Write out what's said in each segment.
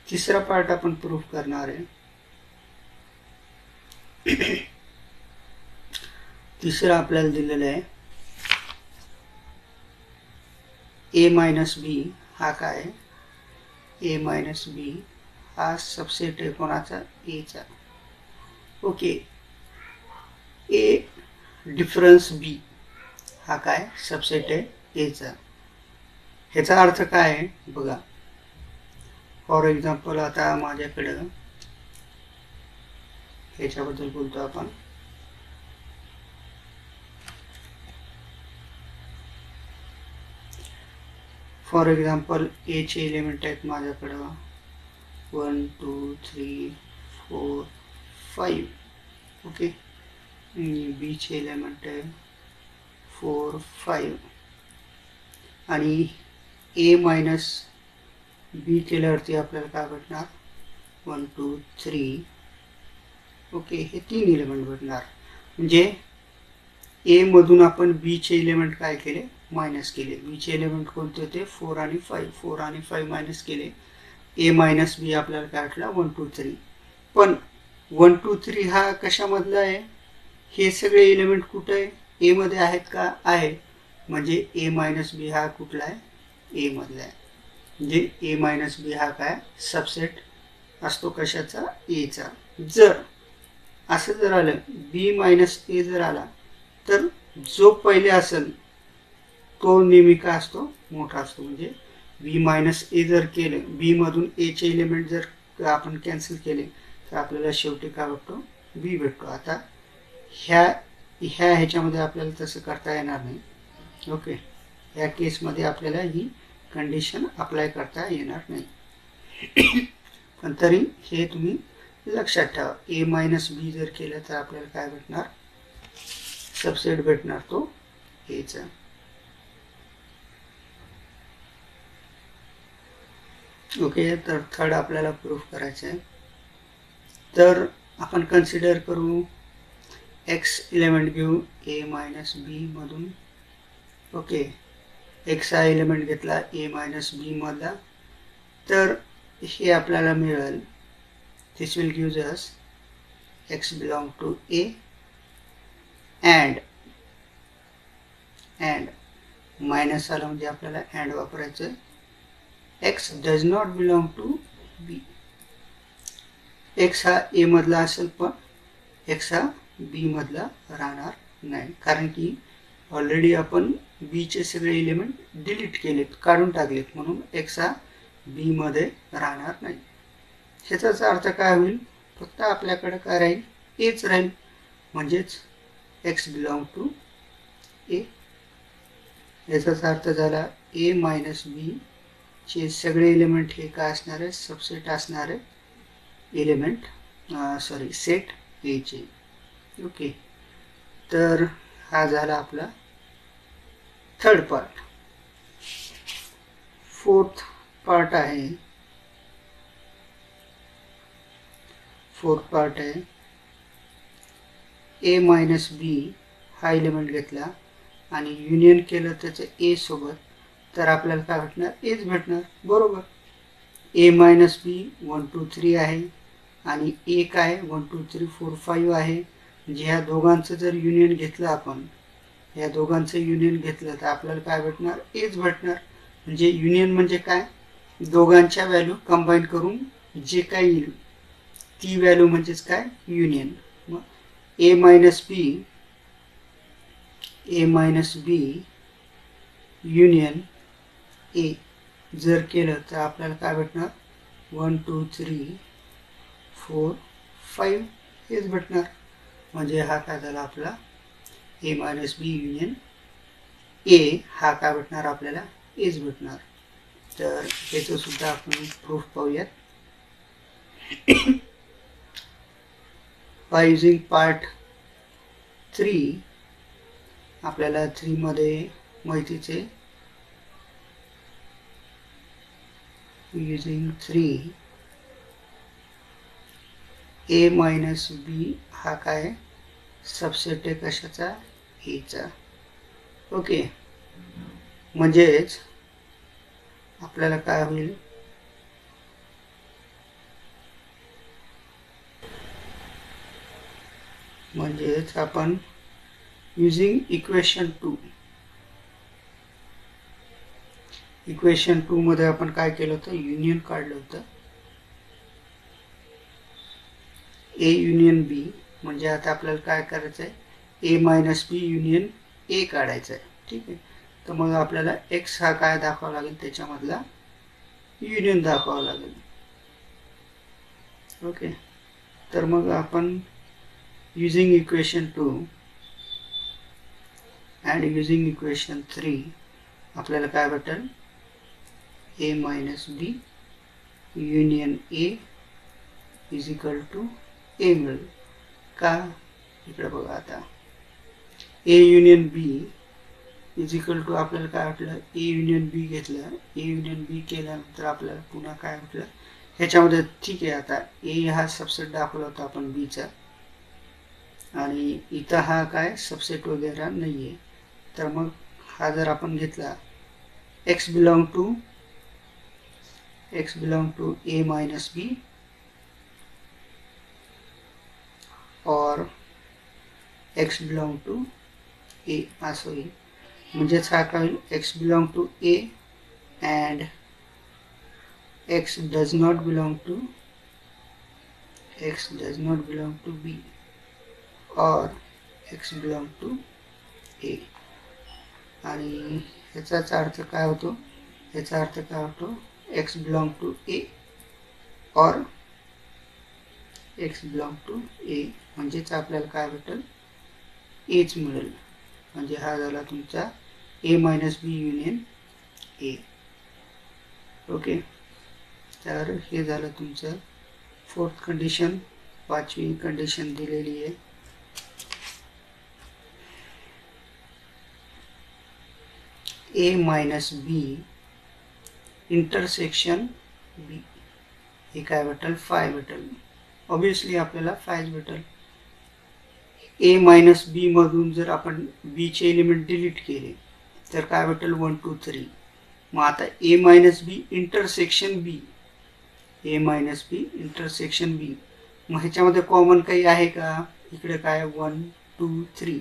तिसरा पार्ट आपण प्रूफ करणार आहे. तिसरा आपल्याला दिलेला आहे ए मायनस बी हा काय आहे, ए मायनस बी हा सबसेट आहे कोणाचा, एचा. ओके, ए डिफरन्स बी हा काय सबसेट आहे एचा. ह्याचा अर्थ काय आहे बघा. फॉर एक्झाम्पल आता माझ्याकडं ह्याच्याबद्दल बोलतो आपण. फॉर एक्झाम्पल ए चे एलिमेंट आहेत माझ्याकडं 1 2 3 4 5. ओके, बी चे एलिमेंट आहे 4 5 आणि ए मायनस बी केल्यावरती आपल्याला काय भेटणार 1 2 3. ओके, हे 3 एलिमेंट भेटणार. म्हणजे ए मधून आपण बी चे एलिमेंट काय केले, मायनस केले. बी चे एलिमेंट कोणते होते 4 आणि 5. 4 आणि 5 मायनस केले. ए मायनस बी आपल्याला काय भेटला 1 2 3. पण 1 2 3 हा कशामधला आहे, हे सगळे एलिमेंट कुठे आहे, ए मध्ये आहेत का, आहे. म्हणजे ए मायनस बी हा कुठला आहे, ए मधला आहे. म्हणजे ए मायनस बी हा काय सबसेट असतो कशाचा, एचा. जर असं जर आलं बी मायनस ए जर आला तर जो पहिले असेल तो नेहमी काय असतो, मोठा असतो. म्हणजे बी मायनस ए जर केले, बी मधून ए चे एलिमेंट जर आपण कॅन्सल केले तर आपल्याला शेवटी काय भेटतो, बी भेटतो. आता ह्याच्यामध्ये आपल्याला तसं करता येणार नाही. ओके, या केसमध्ये आपल्याला ही कंडिशन अप्लाय करता येणार नाही. पण तरी हे तुम्ही लक्षात ठेवा. ए मायनस बी जर केलं तर आपल्याला काय भेटणार, सबसेट भेटणार तो एचा. ओके, तर थर्ड आपल्याला प्रूफ करायचं आहे. तर आपण कन्सिडर करू एक्स एलिमेंट घेऊ ए मायनस बी मधून. ओके, एक्स हा एलिमेंट घेतला ए मायनस बी मधला, तर हे आपल्याला मिळेल. This will give us x belong to A and minus आला म्हणजे आपल्याला अँड वापरायचं. X does not belong to B. X हा ए मधला असेल पण एक्स हा बी मधला राहणार नाही, कारण की ऑलरेडी आपण बी चे सगळे एलिमेंट डिलीट केलेत, काढून टाकलेत. म्हणून एक्स हा बी मध्ये राहणार नाही. ह्याचाच अर्थ काय होईल, फक्त आपल्याकडे काय राहील, एच राहील. म्हणजेच एक्स बिलॉंग टू ए. याचाच अर्थ झाला ए मायनस बी चे सगळे एलिमेंट हे काय असणार आहे, सबसेट असणार आहे एलिमेंट सेट ए चे. ओके, तर हा झाला आपला थर्ड पार्ट. फोर्थ पार्ट आहे ए मायनस बी हा एलिमेंट घेतला आणि युनियन केलं त्याचं ए सोबत, तर आपल्याला काय भेटणार, एच भेटणार. बरोबर, ए मायनस बी 1 2 3 आहे आणि ए काय 1 2 3 4 5 आहे. म्हणजे ह्या दोघांचं जर युनियन घेतलं आपण, या दोघांचं युनियन घेतलं तर आपल्याला काय भेटणार, एच भेटणार. म्हणजे युनियन म्हणजे काय, दोघांच्या व्हॅल्यू कंबाईन करून जे काही येईल ती व्हॅल्यू म्हणजेच काय, युनियन. मग ए मायनस बी युनियन ए जर केलं तर आपल्याला काय भेटणार 1 2 3 4 5 हेच भेटणार. म्हणजे हा काय झाला आपला ए मायनस बी युनियन ए हा काय भेटणार आपल्याला, एच भेटणार. तर याचं सुद्धा आपण प्रूफ पाहूयात. बाय युजिंग पार्ट 3 आपल्याला 3 मध्ये माहितीचे युजिंग 3 ए मायनस बी हा काय सबसेट आहे कशाचा, एचा. ओके, म्हणजेच आपल्याला काय होईल, म्हणजेच आपण युजिंग इक्वेशन 2 मध्ये आपण काय केलं होतं, युनियन काढलं होतं. ए युनियन बी म्हणजे आता आपल्याला काय करायचं आहे, ए मायनस बी युनियन ए काढायचं आहे. ठीक आहे. तर मग आपल्याला एक्स हा काय दाखवावा लागेल, त्याच्यामधला युनियन दाखवावा लागेल. ओके. तर मग आपण using equation 2 and using equation 3 आपल्याला काय भेटेल, A minus B union A is equal to A मिळेल. का, इकडे बघा आता, A union B is equal to आपल्याला काय वाटलं, ए युनियन बी घेतलं, ए युनियन बी केल्यानंतर आपल्याला पुन्हा काय वाटलं ह्याच्यामध्ये. ठीक आहे, आता ए हा सबसेट दाखवला होता आपण बीचा, आणि इथं हा काय सबसेट वगैरे नाही आहे. तर मग हा जर आपण घेतला, x belong to A minus B और एक्स बिलॉंग टू ए असं होईल. म्हणजेच हा काय होईल, x belong to A and x does not belong to B और एक्स बिलॉंग टू ए. आणि ह्याचाच अर्थ काय होतो, एक्स बिलॉंग टू ए और एक्स बिलॉंग टू ए, म्हणजेच आपल्याला काय भेटेल, एच मिळेल. म्हणजे हा झाला तुमचा ए मायनस बी युनियन ए. ओके. तर हे झालं तुमचं फोर्थ कंडिशन. पाचवी कंडिशन दिलेली आहे, ए मायनस बी इंटरसेक्शन बी. हे काय भेटेल, 5 भेटेल. ऑब्वियसली आपल्याला 5 भेटेल. ए मायनस बी मधून जर आपण बी चे एलिमेंट डिलीट केले तर काय भेटेल, 1 2 3. मग आता ए मायनस बी इंटरसेक्शन बी, मग ह्याच्यामध्ये कॉमन काही आहे का, इकडे काय 1 2 3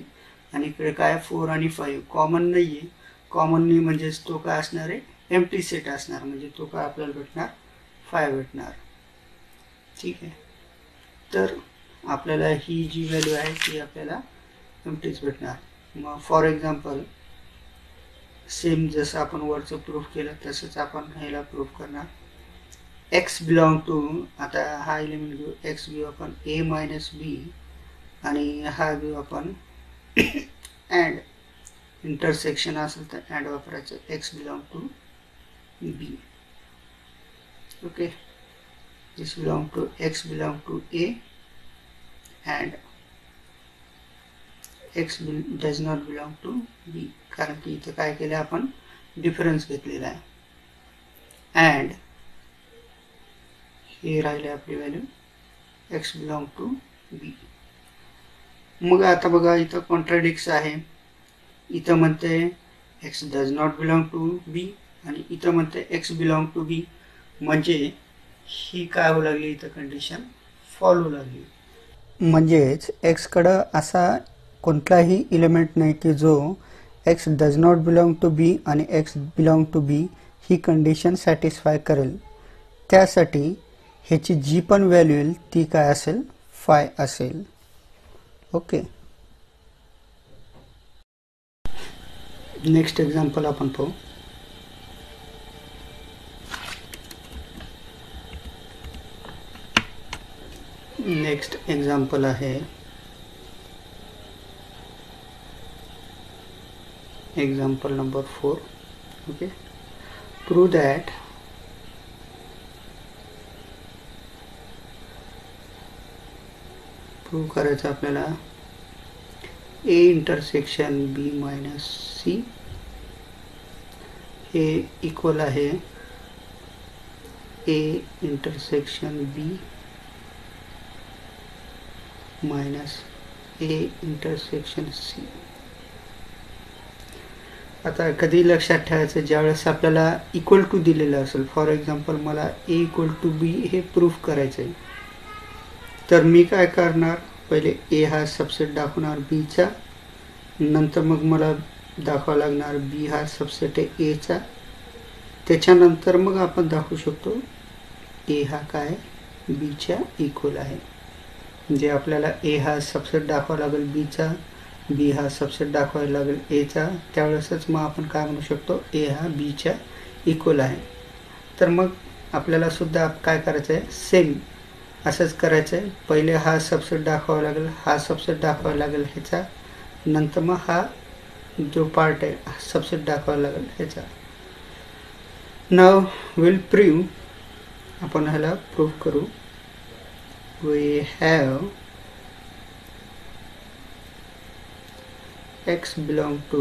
आणि इकडे काय 4 आणि 5 कॉमन नाही आहे. कॉमन नाही म्हणजेच तो काय असणार आहे, एम्प्टी सेट असणार, म्हणजे तो काय आपल्याला भेटणार, 5 भेटणार. ठीक आहे. तर आपल्याला ही जी व्हॅल्यू आहे ती आपल्याला एम्प्टीच भेटणार. मग फॉर एक्झाम्पल सेम जसं आपण वरचं प्रूफ केलं तसंच आपण ह्याला प्रूफ करणार. एक्स बिलॉंग टू, आता हा एलिमेंट घेऊ, एक्स घेऊ आपण ए मायनस बी, आणि हा घेऊ आपण अँड इंटरसेक्शन असेल तर अँड वापरायचं, x belong to B. Okay. This belong to x belong to A and x does not belong to B, कारण की इथं काय केलं आपण, डिफरन्स घेतलेला आहे. अँड हे राहिले आपली value x belong to B. मग आता बघा इथं कॉन्ट्राडिक्स आहे. इथं म्हणते x does not belong to B आणि इथं म्हणते एक्स बिलॉंग टू बी. म्हणजे ही काय होऊ लागली, इथं कंडिशन फॉलो होऊ लागली. म्हणजेच एक्सकडं असा कोणताही एलिमेंट नाही की जो x does not belong to B आणि एक्स बिलॉंग टू बी ही कंडिशन सॅटिस्फाय करेल. त्यासाठी ह्याची जी पण व्हॅल्यू येईल ती काय असेल, 5 असेल. ओके. नेक्स्ट एक्झाम्पल आपण पाहू. नेक्स्ट एक्झाम्पल आहे example number 4. Okay. Prove that prove करायचं आपल्याला A intersection B minus C हे इक्वल आहे A intersection B minus A intersection C. आता कधी लक्षात ठेवायचं, ज्यावेळेस आपल्याला इक्वल टू दिलेलं असेल, फॉर एक्झाम्पल मला ए इक्वल टू बी हे प्रूफ करायचं आहे, तर मी काय करणार, पहिले ए हा सबसेट दाखवणार बीचा, नंतर मग मला दाखवावं लागणार बी हा सबसेट आहे एचा, त्याच्यानंतर मग आपण दाखवू शकतो ए हा काय बीच्या इक्वल आहे. म्हणजे आपल्याला ए हा सबसेट दाखवावा लागेल बीचा, बी हा सबसेट दाखवायला लागेल एचा, त्यावेळेसच मग आपण काय म्हणू शकतो ए हा बीच्या इक्वल आहे. तर मग आपल्याला सुद्धा काय करायचं आहे, सेम असंच करायचं आहे. पहिले हा सबसेट दाखवावा लागेल, हा सबसेट दाखवावा लागेल ह्याचा, नंतर मग हा जो पार्ट आहे हा सबसेट दाखवावा लागेल ह्याचा. नाव विल प्रूव्ह, आपण ह्याला प्रूव्ह करू. We have x belong to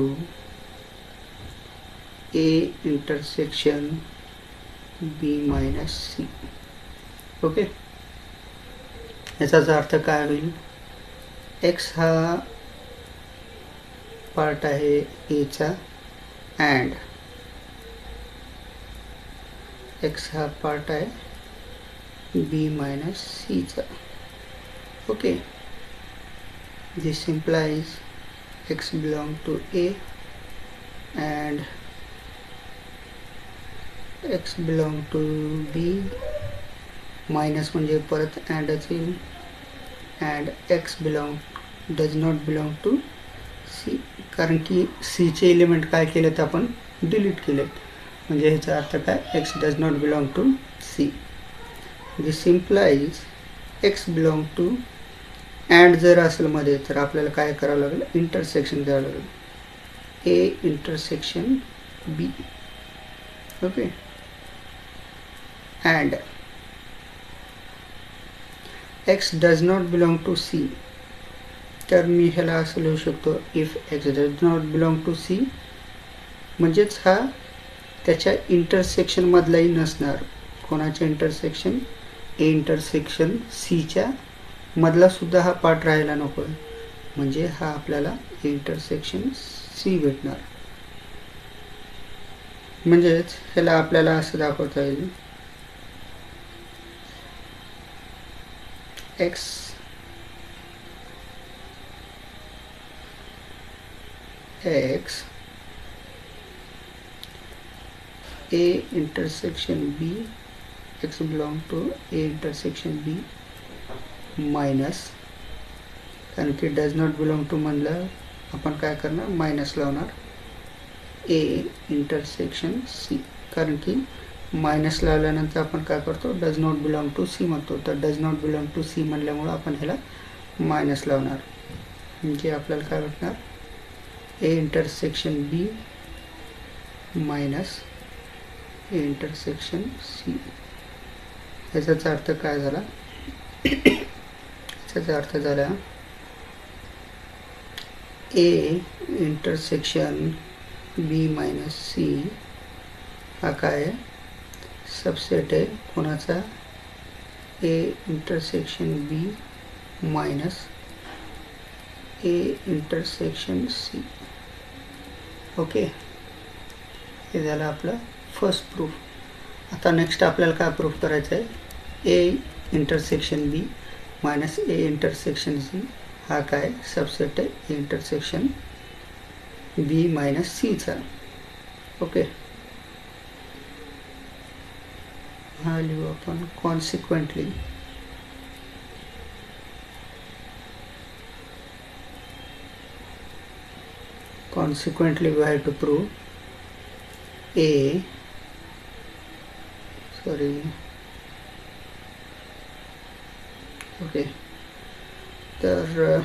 a intersection b minus c. Okay, याचाच अर्थ काय होईल, x हा पार्ट आहे a चा अँड x हा पार्ट आहे b minus c चा. Okay, this implies x belong to a and x belong to b, minus म्हणजे परत अँडच येईल, and x does not belong to c, कारण की c चे एलिमेंट काय केलेत आपण डिलीट केलेत. म्हणजे ह्याचा अर्थ काय, x does not belong to c. This implies x belong to, and जर असेल मध्ये तर आपल्याला काय करावं लागेल, इंटरसेक्शन द्यावं लागेल, A intersection B. Okay, and x does not belong to C, तर मी ह्याला असं लिहू शकतो, if x does not belong to C म्हणजेच हा त्याच्या इंटरसेक्शन मधलाही नसणार. कोणाच्या इंटरसेक्शन, ए इंटरसेक्शन सीच्या मधला सुद्धा हा पार्ट राहायला नको, म्हणजे हा आपल्याला इंटरसेक्शन सी भेटणार. म्हणजेच ह्याला आपल्याला असं दाखवता येईल, x x A intersection B, x belong to A intersection B minus, कारण की डज नॉट बिलॉंग टू म्हणलं आपण काय करणार, मायनस लावणार, ए इंटरसेक्शन सी, कारण की मायनस लावल्यानंतर आपण काय करतो, does not belong to C म्हणतो, तर does not belong to C म्हणल्यामुळं आपण ह्याला मायनस लावणार. म्हणजे आपल्याला काय भेटणार, A intersection B minus A intersection C. याचाच अर्थ काय झाला, याचा अर्थ झाला A intersection B minus C हा काय सबसेट आहे कोणाचा, A intersection B minus A intersection C. Okay, हे झालं आपलं फर्स्ट प्रूफ. आता नेक्स्ट आपल्याला काय प्रूफ करायचं आहे, A intersection B minus A intersection C हा काय सबसेट आहे ए इंटरसेक्शन बी मायनस सीचा. ओके, हा लिहू आपण consequently we have to prove A, okay, तर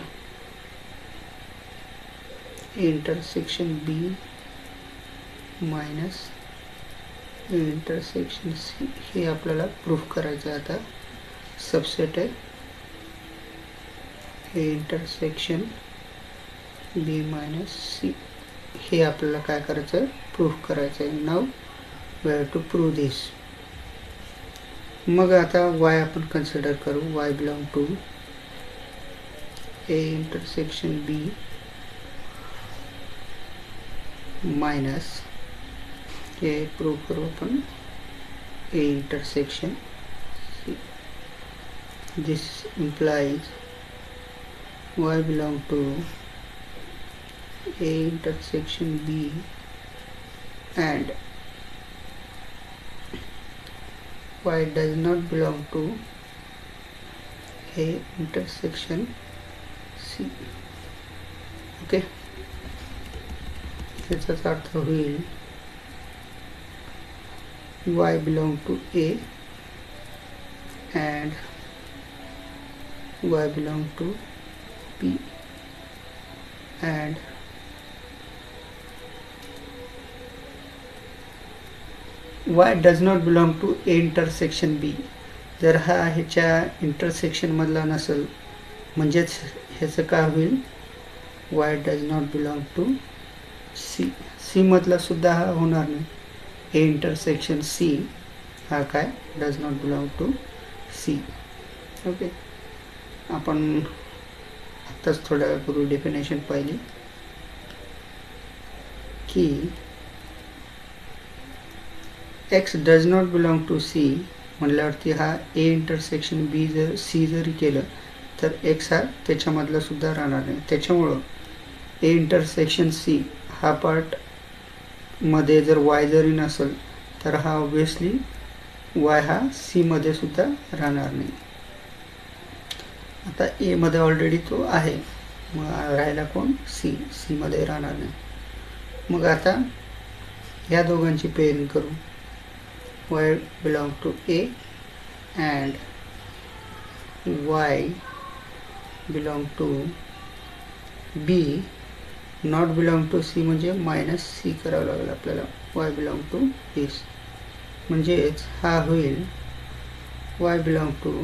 intersection B minus intersection C हे आपल्याला प्रूफ करायचं आहे. आता सबसेट आहे हे इंटरसेक्शन बी मायनस सी हे आपल्याला काय करायचं आहे, प्रूफ करायचं आहे. Now we have to prove this. मग आता वाय आपण कन्सिडर करू, y belong to A intersection B minus हे प्रूव्ह करू आपण A intersection C. This implies y belong to A intersection B and y does not belong to A intersection C. Okay, त्याचाच अर्थ होईल y belong to A and y belong to B and y does not belong to A intersection B. जर हा ह्याच्या intersection मधला नसेल म्हणजेच ह्याचं काय होईल, y does not belong to C. C मधला सुद्धा हा होणार नाही. A intersection C हा काय does not belong to C. Okay, आपण आत्ताच थोड्या वेळापूर्वी डेफिनेशन पाहिली की x does not belong to C म्हणल्यावरती हा A इंटरसेक्शन B जर C जरी केलं तर x हा त्याच्यामधला सुद्धा राहणार नाही. त्याच्यामुळं A इंटरसेक्शन C हा पार्ट मध्ये जर y जरी नसेल तर हा ऑब्वियसली y हा C मध्ये सुद्धा राहणार नाही. आता A मध्ये ऑलरेडी तो आहे, मग राहायला कोण, C मध्ये राहणार नाही. मग आता या दोघांची पेअरिंग करू. y belong to A and y belong to B not belong to C म्हणजे मायनस C करावं लागेल आपल्याला. y belong to B म्हणजेच हा होईल y belong to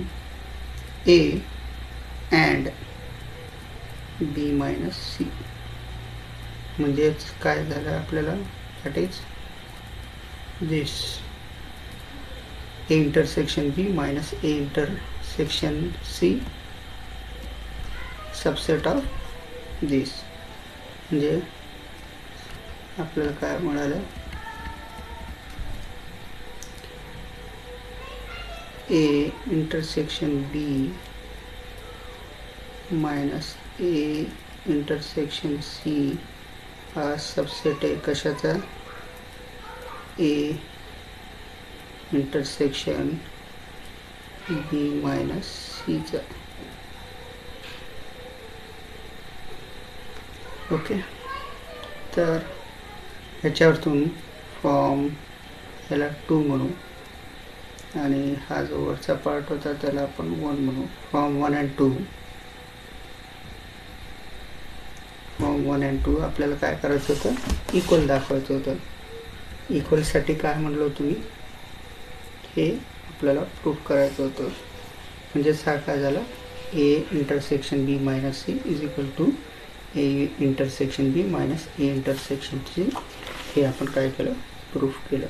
A and B minus C. म्हणजेच काय झालं आपल्याला, that is this A intersection B minus A intersection C subset of this. म्हणजे आपल्याला काय मिळालं, A intersection B minus A intersection C हा सबसेट आहे कशाचा, A intersection B minus C चा. ओके, तर ह्याच्यावरतून फॉर्म ह्याला 2 म्हणू आणि हा जो वरचा पार्ट होता त्याला आपण 1 म्हणू. फॉर्म 1 and 2, फॉर्म 1 and 2 आपल्याला काय करायचं होतं, इक्वल दाखवायचं होतं. इक्वलसाठी काय म्हणलो तुम्ही, हे आपल्याला प्रूफ करायचं होतं. म्हणजेच हा काय झाला, A intersection B minus C is equal to A intersection B minus A intersection C. हे आपण काय केलं, प्रूफ केलं.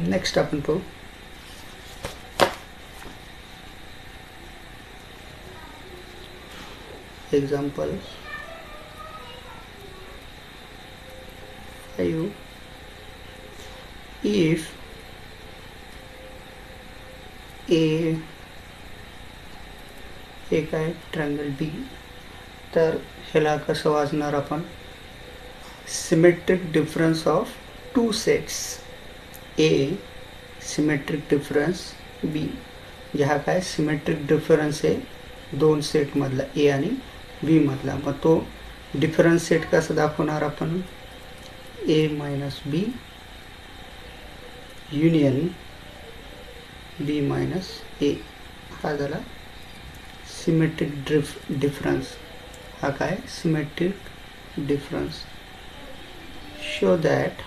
नेक्स्ट आपण पाहू example 5. If A काय ट्रायंगल B, तर ह्याला कसं वाचणार आपण, symmetric difference of 2 sets A symmetric difference B. म्हणजे हा काय सिमेट्रिक डिफरन्स आहे 2 सेट मधला A आणि B मधला. मग तो डिफरन्स सेट कसा दाखवणार आपण, A minus B union B minus A. हा झाला सिमेट्रिक डिफरन्स. हा काय symmetric difference. Show that,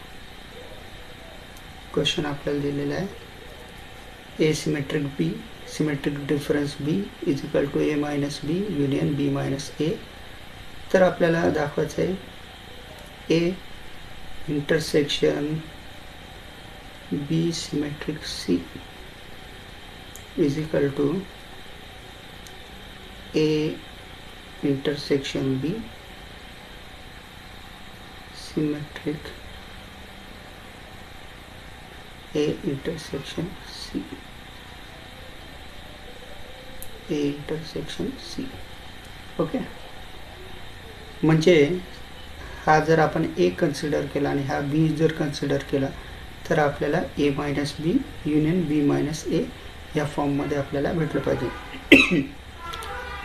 question आपल्याला दिलेला आहे, A symmetric B symmetric difference B is equal to A minus B union B minus A. तर आपल्याला दाखवायचं आहे A intersection B symmetric C is equal to A intersection B symmetric A intersection C, A intersection C. Okay, म्हणजे हा जर आपण ए consider केला आणि हा बी जर कन्सिडर केला तर आपल्याला ए मायनस बी युनियन बी मायनस ए या फॉर्ममध्ये आपल्याला भेटलं पाहिजे.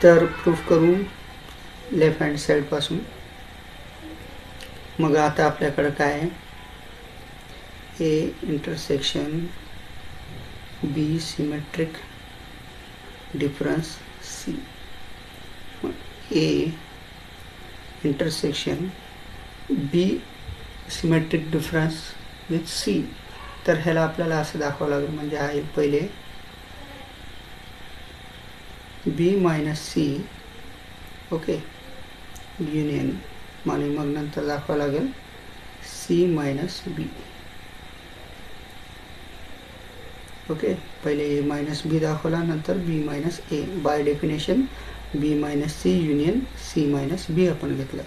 तर प्रूफ करू लेफ्ट हँड साईडपासून. मग आता आपल्याकडं काय आहे, A intersection B symmetric difference C, A intersection B symmetric difference with C. तर ह्याला आपल्याला असं दाखवावं लागेल, म्हणजे आहे पहिले B minus C, okay, union, आणि मग नंतर दाखवावं लागेल सी मायनस बी. ओके, पहिले ए मायनस बी दाखवला, नंतर B minus A. By definition B minus C union C minus B आपण घेतलं.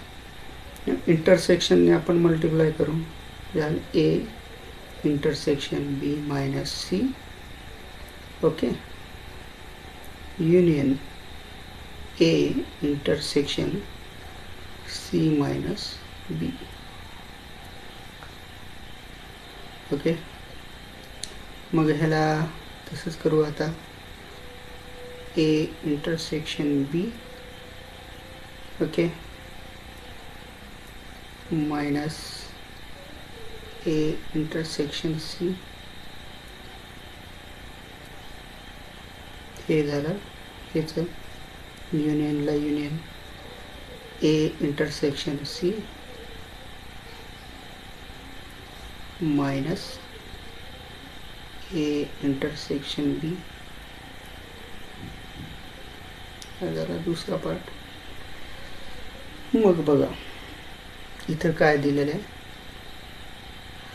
इंटरसेक्शनने आपण मल्टिप्लाय करू, झालं A intersection B minus C, okay, union A intersection C minus B. Okay, मग ह्याला तसंच करू आता, A intersection B, okay, minus A intersection C. हे झालं हेचं युनियनला union A intersection C minus A intersection B. जरा दुसरा पार्ट. मग बघा इथं काय दिलेलं आहे,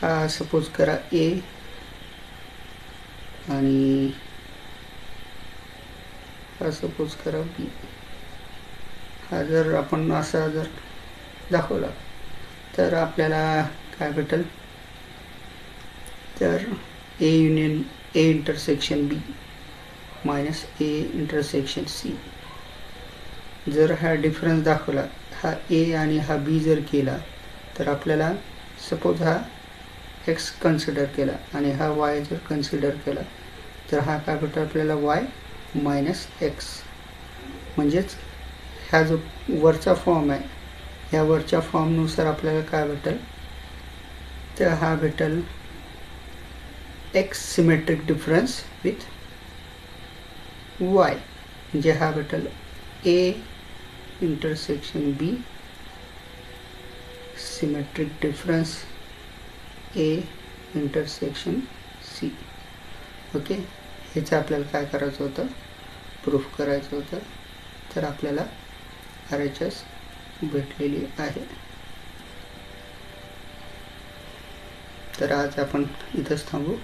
हा सपोज करा ए आणि हा सपोज करा बी. हा जर आपण असा जर दाखवला तर आपल्याला काय भेटेल, तर A union A intersection B minus A intersection C. जर हा डिफरन्स दाखवला, हा ए आणि हा बी जर केला तर आपल्याला सपोज हा एक्स कन्सिडर केला आणि हा वाय जर कन्सिडर केला तर हा काय भेटेल आपल्याला वाय मायनस एक्स. म्हणजेच हा जो वरचा फॉर्म आहे, ह्या वरच्या फॉर्मनुसार आपल्याला काय भेटेल, तर हा भेटेल x symmetric difference with y. म्हणजे हा भेटेल A intersection B symmetric difference A intersection C. Okay, ह्याचं आपल्याला काय करायचं होतं, प्रूफ करायचं होतं. तर आपल्याला RHS भेटलेली आहे. तर आज आपण इथंच थांबू.